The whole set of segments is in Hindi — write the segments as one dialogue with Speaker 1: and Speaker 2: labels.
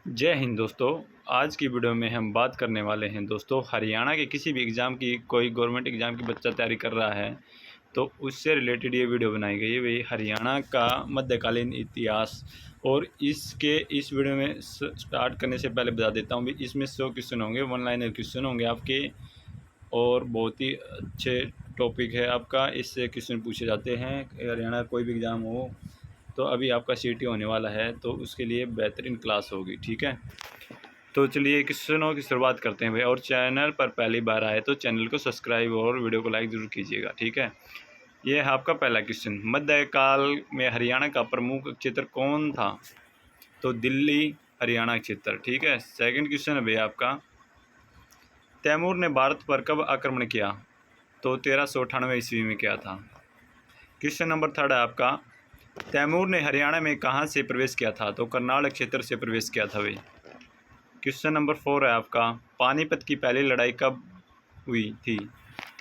Speaker 1: जय हिंद दोस्तों। आज की वीडियो में हम बात करने वाले हैं दोस्तों, हरियाणा के किसी भी एग्ज़ाम की, कोई गवर्नमेंट एग्ज़ाम की बच्चा तैयारी कर रहा है तो उससे रिलेटेड ये वीडियो बनाई गई है। वही हरियाणा का मध्यकालीन इतिहास। और इस वीडियो में स्टार्ट करने से पहले बता देता हूँ भी, इसमें 100 क्वेश्चन होंगे, वन लाइनर क्वेश्चन होंगे आपके, और बहुत ही अच्छे टॉपिक है आपका। इससे क्वेश्चन पूछे जाते हैं हरियाणा कोई भी एग्ज़ाम हो तो। अभी आपका सीटी होने वाला है तो उसके लिए बेहतरीन क्लास होगी, ठीक है। तो चलिए क्वेश्चनों की शुरुआत करते हैं भाई। और चैनल पर पहली बार आए तो चैनल को सब्सक्राइब और वीडियो को लाइक ज़रूर कीजिएगा, ठीक है। ये है आपका पहला क्वेश्चन, मध्यकाल में हरियाणा का प्रमुख क्षेत्र कौन था? तो दिल्ली हरियाणा क्षेत्र, ठीक है। सेकंड क्वेश्चन है भैया आपका, तैमूर ने भारत पर कब आक्रमण किया? तो 1398 ईस्वी में किया था। क्वेश्चन नंबर थर्ड है आपका, तैमूर ने हरियाणा में कहाँ से प्रवेश किया था? तो करनाल क्षेत्र से प्रवेश किया था भाई। क्वेश्चन नंबर 4 है आपका, पानीपत की पहली लड़ाई कब हुई थी?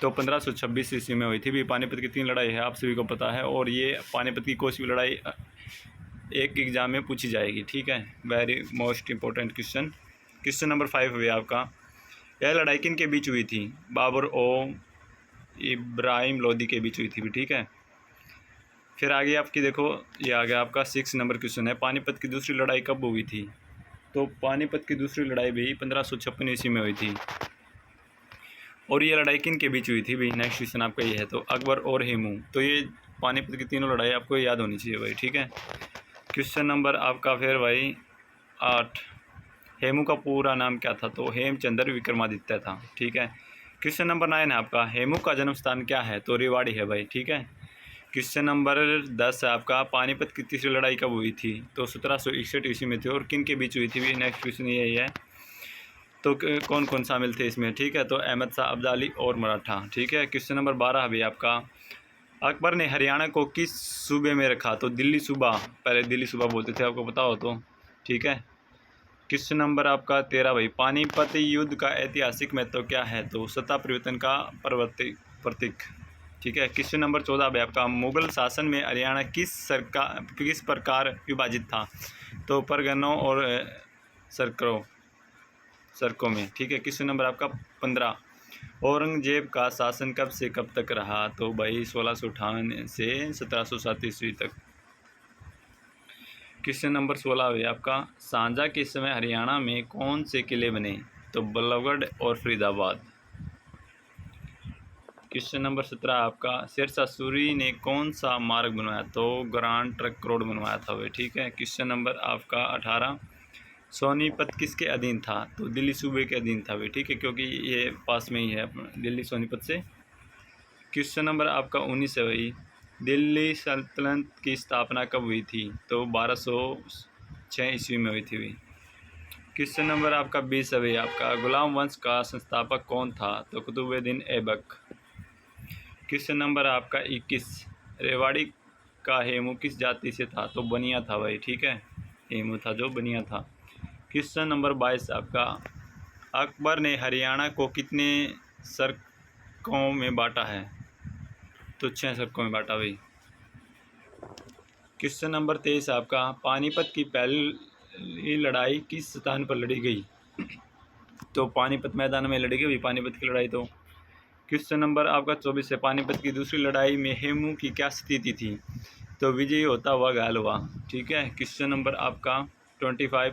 Speaker 1: तो 1526 ईस्वी में हुई थी भी। पानीपत की 3 लड़ाई है, आप सभी को पता है। और ये पानीपत की कोई भी लड़ाई एक एग्ज़ाम में पूछी जाएगी, ठीक है। Very most important question. Question number 5 है आपका, यह लड़ाई किन के बीच हुई थी? बाबर और इब्राहिम लोदी के बीच हुई थी भी, ठीक है। फिर आगे आपकी देखो, ये आ गया आपका 6 नंबर क्वेश्चन है, पानीपत की दूसरी लड़ाई कब हुई थी? तो पानीपत की दूसरी लड़ाई भी 1556 ईस्वी में हुई थी। और ये लड़ाई किन के बीच हुई थी भाई? नेक्स्ट क्वेश्चन आपका ये है, तो अकबर और हेमू। तो ये पानीपत की तीनों लड़ाई आपको याद होनी चाहिए भाई, ठीक है। क्वेश्चन नंबर आपका फिर भाई 8, हेमू का पूरा नाम क्या था? तो हेमचंद्र विक्रमादित्य था, ठीक है। क्वेश्चन नंबर 9 है आपका, हेमू का जन्म स्थान क्या है? तो रेवाड़ी है भाई, ठीक है। क्वेश्चन नंबर 10 है आपका, पानीपत की तीसरी लड़ाई कब हुई थी? तो 1761 ईस्वी में थी। और किन के बीच हुई थी भी? नेक्स्ट क्वेश्चन यही है। तो कौन कौन शामिल थे इसमें, ठीक है। तो अहमद शाह अब्दाली और मराठा, ठीक है। क्वेश्चन नंबर 12 भी आपका, अकबर ने हरियाणा को किस सूबे में रखा? तो दिल्ली सूबा, पहले दिल्ली सूबा बोलते थे, आपको पता हो तो, ठीक है। क्वेश्चन नंबर आपका 13 भाई, पानीपत युद्ध का ऐतिहासिक महत्व क्या है? तो सत्ता परिवर्तन का प्रतीक, ठीक है। क्वेश्चन नंबर 14 भाई आपका, मुगल शासन में हरियाणा किस प्रकार विभाजित था? तो परगनों और सरकों में, ठीक है। क्वेश्चन नंबर आपका 15, औरंगजेब का शासन कब से कब तक रहा? तो भाई 1658 से 1707 ईस्वी तक। क्वेश्चन नंबर 16 है आपका, सांझा के समय हरियाणा में कौन से किले बने? तो बल्लभगढ़ और फरीदाबाद। क्वेश्चन नंबर 17 आपका, शेरशाह सूरी ने कौन सा मार्ग बनवाया? तो ग्रांड ट्रंक रोड बनवाया था वे, ठीक है। क्वेश्चन नंबर आपका 18, सोनीपत किसके अधीन था? तो दिल्ली सूबे के अधीन था वे, ठीक है, क्योंकि ये पास में ही है दिल्ली सोनीपत से। क्वेश्चन नंबर आपका 19 है भाई, दिल्ली सल्तनत की स्थापना कब हुई थी? तो 1206 ईस्वी में हुई थी भाई। क्वेश्चन नंबर आपका 20 है भाई आपका, गुलाम वंश का संस्थापक कौन था? तो कुतुबुद्दीन ऐबक। क्वेश्चन नंबर आपका 21, रेवाड़ी का हेमू किस जाति से था? तो बनिया था भाई, ठीक है, हेमू था जो बनिया था। क्वेश्चन नंबर 22 आपका, अकबर ने हरियाणा को कितने सरकों में बांटा है? तो 6 सरकों में बांटा भाई। क्वेश्चन नंबर 23 आपका, पानीपत की पहली लड़ाई किस स्थान पर लड़ी गई? तो पानीपत मैदान में लड़ी गई पानीपत की लड़ाई। तो क्वेश्चन नंबर आपका 24 है, पानीपत की दूसरी लड़ाई में हेमू की क्या स्थिति थी? तो विजयी होता हुआ घायल हुआ, ठीक है। क्वेश्चन नंबर आपका 25,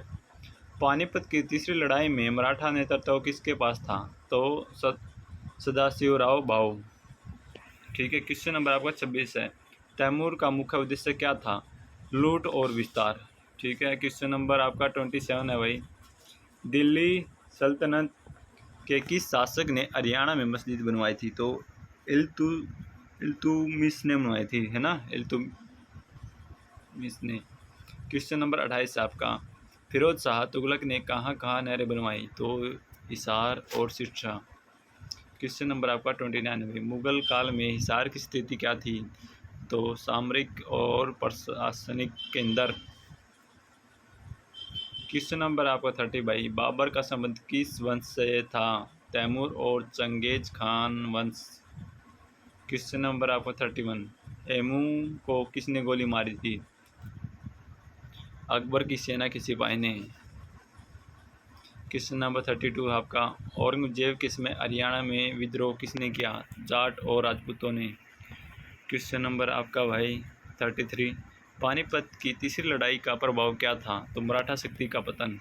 Speaker 1: पानीपत की तीसरी लड़ाई में मराठा नेतृत्व किसके पास था? तो सदाशिवराव भाऊ, ठीक है। क्वेश्चन नंबर आपका 26 है, तैमूर का मुख्य उद्देश्य क्या था? लूट और विस्तार, ठीक है। क्वेश्चन नंबर आपका 27 है भाई, दिल्ली सल्तनत के किस शासक ने हरियाणा में मस्जिद बनवाई थी? तो इल्तुतमिश ने बनवाई थी, है ना, इल्तुतमिश ने। क्वेश्चन नंबर 28 आपका, फिरोज शाह तुगलक ने कहाँ कहाँ नहरें बनवाई? तो हिसार और सिरसा। क्वेश्चन नंबर आपका 29 है, मुगल काल में हिसार की स्थिति क्या थी? तो सामरिक और प्रशासनिक केंद्र। क्वेश्चन नंबर आपका 30 भाई, बाबर का संबंध किस वंश से था? तैमूर और चंगेज खान वंश। क्वेश्चन नंबर आपका 31, हेमू को किसने गोली मारी थी? अकबर की सेना के सिपाही ने। क्वेश्चन नंबर 32 आपका, औरंगजेब के समय हरियाणा में विद्रोह किसने किया? जाट और राजपूतों ने। क्वेश्चन नंबर आपका भाई 33, पानीपत की तीसरी लड़ाई का प्रभाव क्या था? तो मराठा शक्ति का पतन।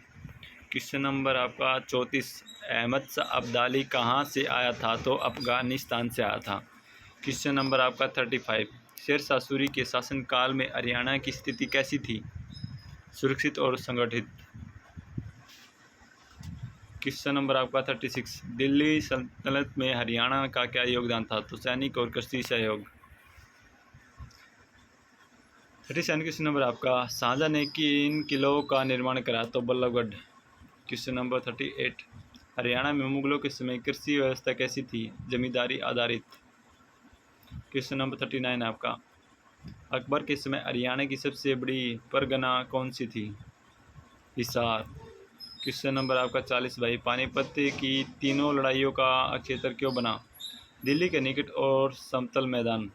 Speaker 1: क्वेश्चन नंबर आपका 34, अहमद शाह अब्दाली कहाँ से आया था? तो अफगानिस्तान से आया था। क्वेश्चन नंबर आपका 35, शेरशाह सूरी के शासनकाल में हरियाणा की स्थिति कैसी थी? सुरक्षित और संगठित। क्वेश्चन नंबर आपका 36, दिल्ली सल्तनत में हरियाणा का क्या योगदान था? तो सैनिक और कृषि सहयोग। 37 क्वेश्चन नंबर आपका, शाहजहां ने किन किलों का निर्माण करा? तो बल्लभगढ़। क्वेश्चन नंबर 38, हरियाणा में मुगलों के समय कृषि व्यवस्था कैसी थी? जमींदारी आधारित। क्वेश्चन नंबर 39 आपका, अकबर के समय हरियाणा की सबसे बड़ी परगना कौन सी थी? हिसार। क्वेश्चन नंबर आपका 40 भाई, पानीपत की तीनों लड़ाइयों का क्षेत्र क्यों बना? दिल्ली के निकट और समतल मैदान।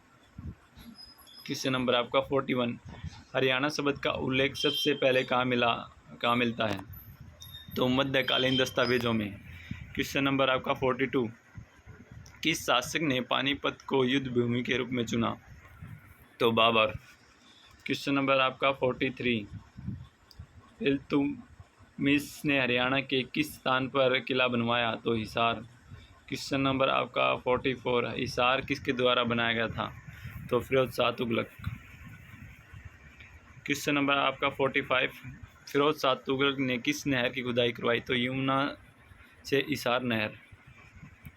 Speaker 1: क्वेश्चन नंबर आपका 41, हरियाणा शब्द का उल्लेख सबसे पहले कहाँ मिलता है? तो मध्यकालीन दस्तावेजों में। क्वेश्चन नंबर आपका 42, किस शासक ने पानीपत को युद्ध भूमि के रूप में चुना? तो बाबर। क्वेश्चन नंबर आपका 43, इल्तुतमिश ने हरियाणा के किस स्थान पर किला बनवाया? तो हिसार। क्वेश्चन नंबर आपका 44, हिसार किसके द्वारा बनाया गया था? तो फिरोज शाह तुगलक। क्वेश्चन नंबर आपका 45, फिरोज शाह तुगलक ने किस नहर की खुदाई करवाई? तो यमुना से हिसार नहर।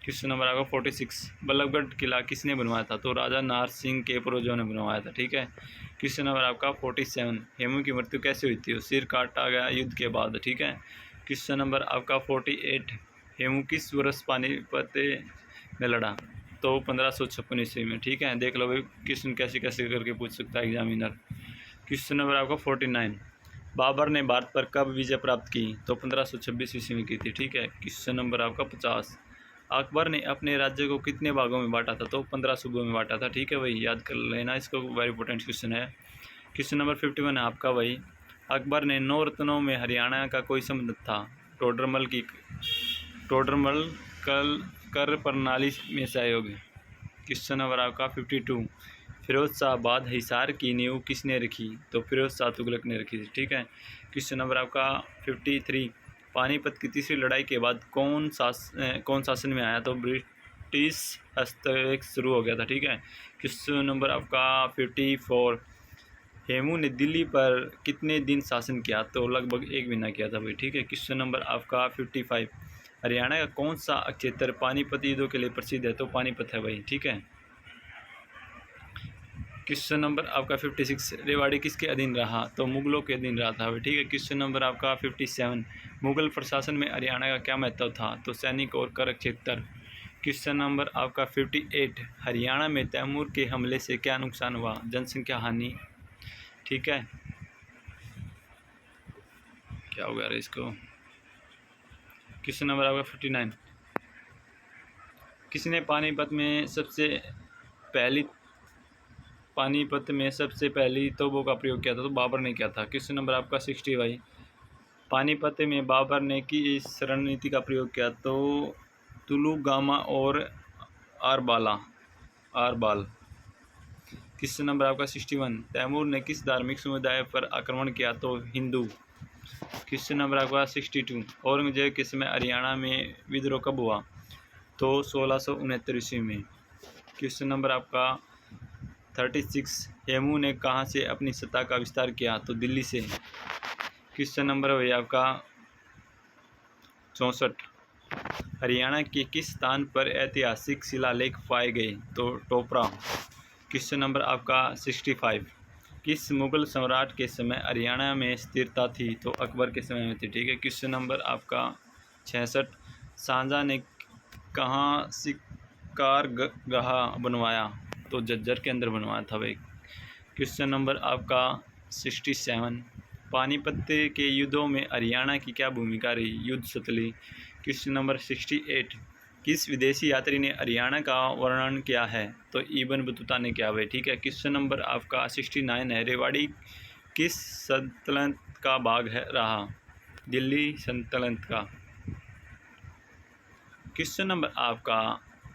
Speaker 1: क्वेश्चन नंबर आपका 46, बल्लभगढ़ किला किसने बनवाया था? तो राजा नाहर सिंह के पूर्वजों ने बनवाया था। ठीक है। क्वेश्चन नंबर आपका 47, हेमू की मृत्यु कैसे हुई थी? सिर काटा गया युद्ध के बाद। ठीक है। क्वेश्चन नंबर आपका 48, हेमू किस वर्ष पानीपत में लड़ा? तो 1556 ईस्वी में। ठीक है, देख लो भाई क्वेश्चन कैसे कैसे करके पूछ सकता है एग्जामिनर। क्वेश्चन नंबर आपका 49, बाबर ने भारत पर कब विजय प्राप्त की? तो 1526 ईस्वी में की थी। ठीक है। क्वेश्चन नंबर आपका 50, अकबर ने अपने राज्य को कितने भागों में बांटा था? तो 15 सूबों में बांटा था। ठीक है भाई, याद कर लेना इसको, वेरी इंपॉर्टेंट क्वेश्चन है। क्वेश्चन नंबर 51 है आपका भाई, अकबर ने 9 रत्नों में हरियाणा का कोई संबंध था? टोडरमल कर प्रणाली में सहयोग। क्वेश्चन नंबर आपका 52, फिरोज शाह बाद हिसार की नींव किसने रखी? तो फिरोज शाह तुगलक ने रखी थी। ठीक है। क्वेश्चन नंबर आपका 53, पानीपत की तीसरी लड़ाई के बाद कौन शासन में आया? तो ब्रिटिश हस्तक्षेप शुरू हो गया था। ठीक है। क्वेश्चन नंबर आपका 54, हेमू ने दिल्ली पर कितने दिन शासन किया? तो लगभग 1 महीना किया था भाई। ठीक है। क्वेश्चन नंबर आपका 55, हरियाणा का कौन सा क्षेत्र पानीपत युद्धों के लिए प्रसिद्ध है? तो पानीपत है भाई। ठीक है। क्वेश्चन नंबर आपका 56, रेवाड़ी किसके अधीन रहा? तो मुगलों के अधीन रहा था भाई। ठीक है। क्वेश्चन नंबर आपका 57, मुगल प्रशासन में हरियाणा का क्या महत्व था? तो सैनिक और कर क्षेत्र। क्वेश्चन नंबर आपका 58, हरियाणा में तैमूर के हमले से क्या नुकसान हुआ? जनसंख्या हानि। ठीक है, क्या हो गया इसको। क्वेश्चन नंबर आपका 59, किसने पानीपत में सबसे पहली तोपों का प्रयोग किया था? तो बाबर ने किया था। क्वेश्चन नंबर आपका 60 भाई, पानीपत में बाबर ने किस रणनीति का प्रयोग किया? तो तुलुगामा और आरबाल। क्वेश्चन नंबर आपका 61, तैमूर ने किस धार्मिक समुदाय पर आक्रमण किया? तो हिंदू। क्वेश्चन नंबर आपका 62, औरंगजेब के समय हरियाणा में विद्रोह कब हुआ? तो 1669 ईस्वी में। क्वेश्चन नंबर आपका 36, हेमू ने कहाँ से अपनी सत्ता का विस्तार किया? तो दिल्ली से। क्वेश्चन नंबर है आपका 64, हरियाणा के किस स्थान पर ऐतिहासिक शिलालेख पाए गए? तो टोपरा। क्वेश्चन नंबर आपका 65, किस मुगल सम्राट के समय हरियाणा में स्थिरता थी? तो अकबर के समय में थी। ठीक है। क्वेश्चन नंबर आपका 66, शाहजहां ने कहाँ शिकारगाह बनवाया? तो झज्जर के अंदर बनवाया था भाई। क्वेश्चन नंबर आपका 67, पानीपत के युद्धों में हरियाणा की क्या भूमिका रही? युद्ध सतली। क्वेश्चन नंबर 68, किस विदेशी यात्री ने हरियाणा का वर्णन किया है? तो इब्न बतूता ने किया भाई। ठीक है। क्वेश्चन नंबर आपका 69 है, रेवाड़ी किस सल्तनत का भाग रहा? दिल्ली सल्तनत का। क्वेश्चन नंबर आपका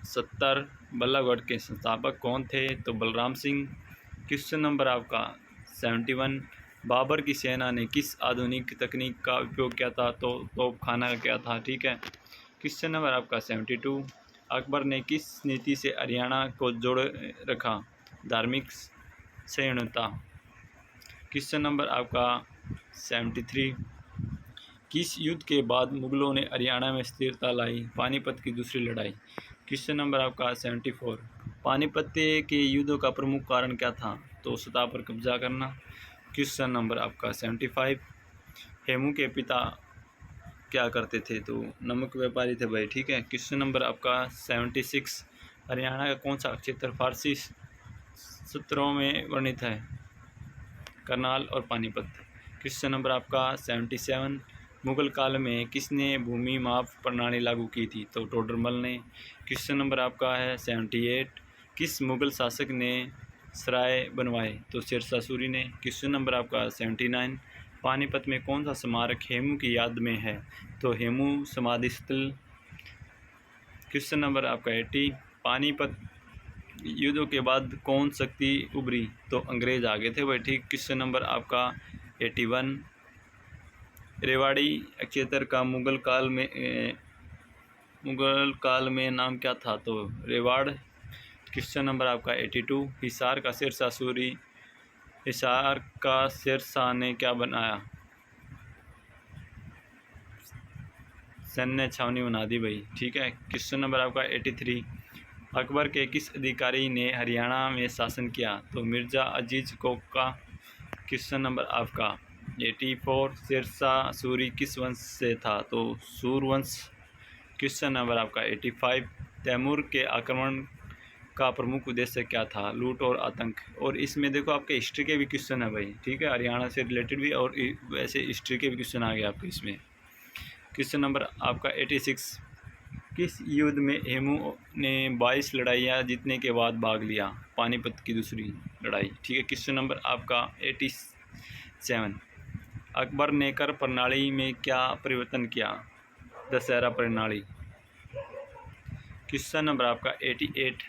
Speaker 1: 70, बल्लभगढ़ के संस्थापक कौन थे? तो बलराम सिंह। क्वेश्चन नंबर आपका 71, बाबर की सेना ने किस आधुनिक तकनीक का उपयोग किया था? तो तोपखाना का किया था, ठीक है। क्वेश्चन नंबर आपका 72, अकबर ने किस नीति से हरियाणा को जोड़ रखा? धार्मिक सहिष्णुता। क्वेश्चन नंबर आपका 73, किस युद्ध के बाद मुगलों ने हरियाणा में स्थिरता लाई? पानीपत की दूसरी लड़ाई। क्वेश्चन नंबर आपका 74, पानीपत के युद्धों का प्रमुख कारण क्या था? तो सत्ता पर कब्जा करना। क्वेश्चन नंबर आपका 75, हेमू के पिता क्या करते थे? तो नमक व्यापारी थे भाई, ठीक है। क्वेश्चन नंबर आपका 76, हरियाणा का कौन सा क्षेत्र फारसी सूत्रों में वर्णित है? करनाल और पानीपत। क्वेश्चन नंबर आपका 77, मुगल काल में किसने भूमि माप प्रणाली लागू की थी? तो टोडरमल ने। क्वेश्चन नंबर आपका है 78, किस मुगल शासक ने सराय बनवाए? तो शेरशाह सूरी ने। क्वेश्चन नंबर आपका 79, पानीपत में कौन सा स्मारक हेमू की याद में है? तो हेमू समाधि स्थल। क्वेश्चन नंबर आपका 80, पानीपत युद्धों के बाद कौन शक्ति उभरी? तो अंग्रेज आ गए थे भाई, ठीक। क्वेश्चन नंबर आपका 81, रेवाड़ी क्षेत्र का मुगल काल में नाम क्या था? तो रेवाड़। क्वेश्चन नंबर आपका 82, हिसार का शेरशाह ने क्या बनाया? सैन्य छावनी बना दी भाई, ठीक है। क्वेश्चन नंबर आपका 83, अकबर के किस अधिकारी ने हरियाणा में शासन किया? तो मिर्ज़ा अजीज़ कोका। क्वेश्चन नंबर आपका 84, शेरशाह सूरी किस वंश से था? तो सूरवंश। क्वेश्चन नंबर आपका 85, तैमूर के आक्रमण का प्रमुख उद्देश्य क्या था? लूट और आतंक। और इसमें देखो आपके हिस्ट्री के भी क्वेश्चन है भाई, ठीक है, हरियाणा से रिलेटेड भी और वैसे हिस्ट्री के भी क्वेश्चन आ गए आपके इसमें। क्वेश्चन नंबर आपका 86, किस युद्ध में हेमू ने 22 लड़ाइयाँ जीतने के बाद भाग लिया? पानीपत की दूसरी लड़ाई, ठीक है। क्वेश्चन नंबर आपका 87, अकबर ने कर प्रणाली में क्या परिवर्तन किया? दशहरा प्रणाली। क्वेश्चन नंबर आपका 88,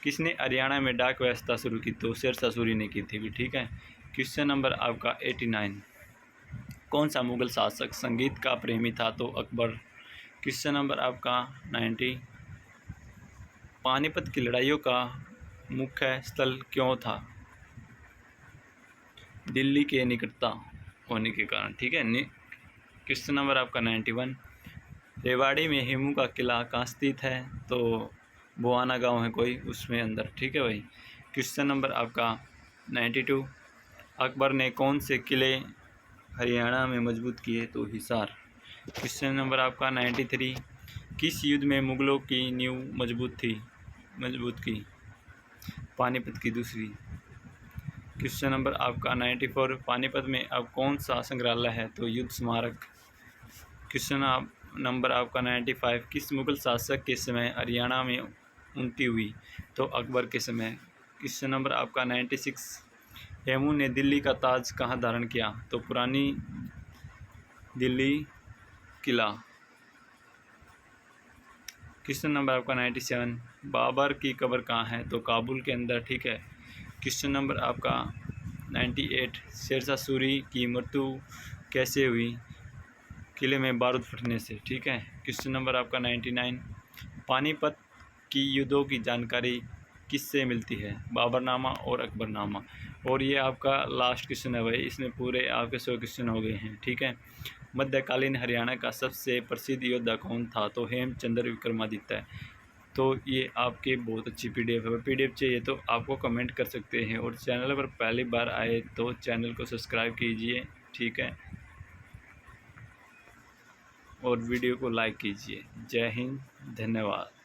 Speaker 1: किसने हरियाणा में डाक व्यवस्था शुरू की? तो शेरशाह सूरी ने की थी भी, ठीक है। क्वेश्चन नंबर आपका 89, कौन सा मुगल शासक संगीत का प्रेमी था? तो अकबर। क्वेश्चन नंबर आपका 90, पानीपत की लड़ाइयों का मुख्य स्थल क्यों था? दिल्ली के निकटता होने के कारण, ठीक है। क्वेश्चन नंबर आपका 91, रेवाड़ी में हेमू का किला कहाँ स्थित है? तो बुआना गांव है कोई उसमें अंदर, ठीक है भाई। क्वेश्चन नंबर आपका 92, अकबर ने कौन से किले हरियाणा में मजबूत किए? तो हिसार। क्वेश्चन नंबर आपका 93, किस युद्ध में मुगलों की नींव मजबूत की? पानीपत की दूसरी। क्वेश्चन नंबर आपका 94, पानीपत में अब कौन सा संग्रहालय है? तो युद्ध स्मारक। क्वेश्चन नंबर आपका 95, किस मुगल शासक के समय हरियाणा में उन्नति हुई? तो अकबर के समय। क्वेश्चन नंबर आपका 96, हेमू ने दिल्ली का ताज कहाँ धारण किया? तो पुरानी दिल्ली किला। क्वेश्चन नंबर आपका 97, बाबर की कब्र कहाँ है? तो काबुल के अंदर, ठीक है। क्वेश्चन नंबर आपका 98, शेरशाह सूरी की मृत्यु कैसे हुई? किले में बारूद फटने से, ठीक है। क्वेश्चन नंबर आपका 99, पानीपत की युद्धों की जानकारी किससे मिलती है? बाबरनामा और अकबरनामा। और ये आपका लास्ट क्वेश्चन है भाई, इसमें पूरे आपके 100 क्वेश्चन हो गए हैं, ठीक है। मध्यकालीन हरियाणा का सबसे प्रसिद्ध योद्धा कौन था? तो हेमचंद्र विक्रमादित्य। तो ये आपके बहुत अच्छी पीडीएफ है। पीडीएफ चाहिए तो आपको कमेंट कर सकते हैं, और चैनल पर पहली बार आए तो चैनल को सब्सक्राइब कीजिए, ठीक है, और वीडियो को लाइक कीजिए। जय हिंद, धन्यवाद।